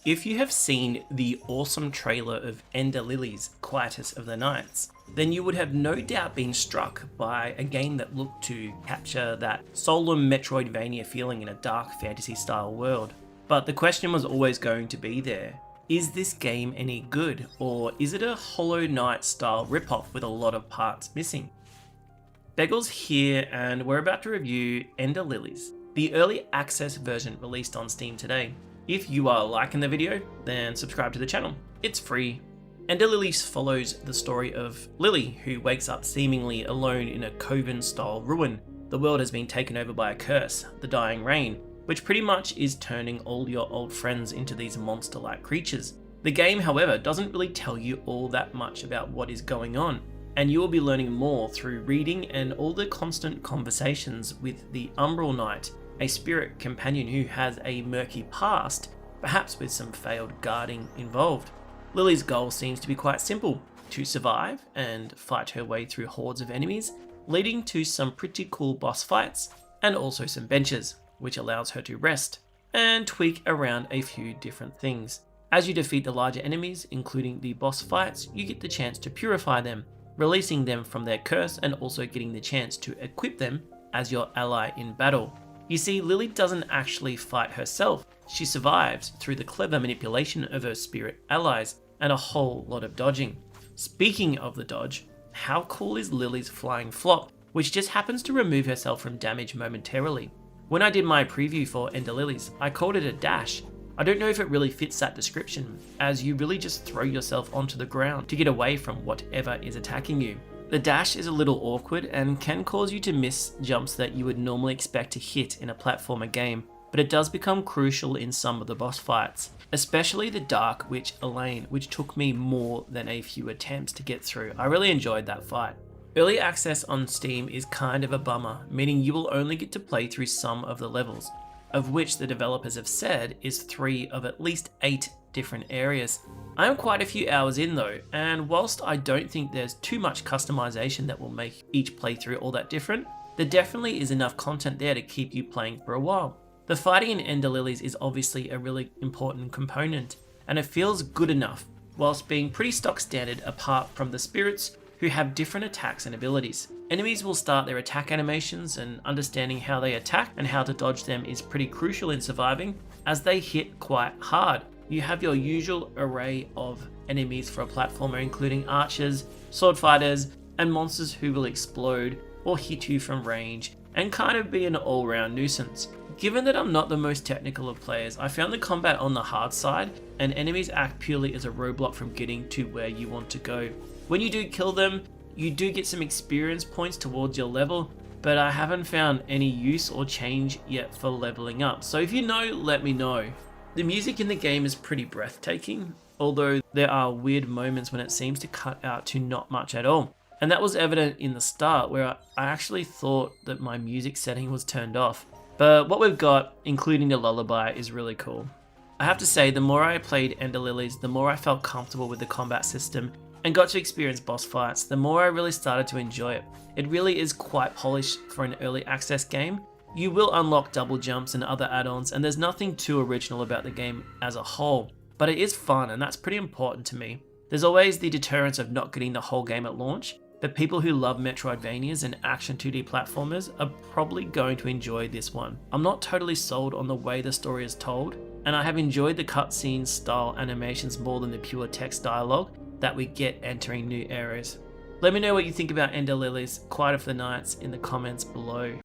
If you have seen the awesome trailer of Ender Lilies Quietus of the Nights, then you would have no doubt been struck by a game that looked to capture that solemn Metroidvania feeling in a dark fantasy style world. But the question was always going to be there, is this game any good, or is it a Hollow Knight style ripoff with a lot of parts missing? Beggle's here, and we're about to review Ender Lilies, the early access version released on Steam today. If you are liking the video, then subscribe to the channel. It's free. Ender Lilies follows the story of Lily, who wakes up seemingly alone in a coven-style ruin. The world has been taken over by a curse, the Dying Rain, which pretty much is turning all your old friends into these monster-like creatures. The game, however, doesn't really tell you all that much about what is going on, and you will be learning more through reading and all the constant conversations with the Umbral Knight, a spirit companion who has a murky past, perhaps with some failed guarding involved. Lily's goal seems to be quite simple, to survive and fight her way through hordes of enemies, leading to some pretty cool boss fights, and also some benches, which allows her to rest, and tweak around a few different things. As you defeat the larger enemies, including the boss fights, you get the chance to purify them, releasing them from their curse and also getting the chance to equip them as your ally in battle. You see, Lily doesn't actually fight herself, she survives through the clever manipulation of her spirit allies and a whole lot of dodging. Speaking of the dodge, how cool is Lily's flying flop, which just happens to remove herself from damage momentarily? When I did my preview for Ender Lilies, I called it a dash. I don't know if it really fits that description, as you really just throw yourself onto the ground to get away from whatever is attacking you. The dash is a little awkward and can cause you to miss jumps that you would normally expect to hit in a platformer game, but it does become crucial in some of the boss fights, especially the Dark Witch Elaine, which took me more than a few attempts to get through. I really enjoyed that fight. Early access on Steam is kind of a bummer, meaning you will only get to play through some of the levels, of which the developers have said is 3 of at least 8 different areas. I am quite a few hours in though, and whilst I don't think there's too much customization that will make each playthrough all that different, there definitely is enough content there to keep you playing for a while. The fighting in Ender Lilies is obviously a really important component, and it feels good enough, whilst being pretty stock standard apart from the spirits who have different attacks and abilities. Enemies will start their attack animations, and understanding how they attack and how to dodge them is pretty crucial in surviving, as they hit quite hard. You have your usual array of enemies for a platformer, including archers, sword fighters, and monsters who will explode or hit you from range and kind of be an all-round nuisance. Given that I'm not the most technical of players, I found the combat on the hard side, and enemies act purely as a roadblock from getting to where you want to go. When you do kill them, you do get some experience points towards your level, but I haven't found any use or change yet for leveling up, so if you know, let me know. The music in the game is pretty breathtaking, although there are weird moments when it seems to cut out to not much at all. And that was evident in the start, where I actually thought that my music setting was turned off. But what we've got, including the lullaby, is really cool. I have to say, the more I played Ender Lilies, the more I felt comfortable with the combat system and got to experience boss fights, the more I really started to enjoy it. It really is quite polished for an early access game. You will unlock double jumps and other add-ons, and there's nothing too original about the game as a whole, but it is fun, and that's pretty important to me. There's always the deterrence of not getting the whole game at launch, but people who love Metroidvanias and action 2D platformers are probably going to enjoy this one. I'm not totally sold on the way the story is told, and I have enjoyed the cutscene style animations more than the pure text dialogue that we get entering new areas. Let me know what you think about Ender Lilies Quietus of the Nights in the comments below.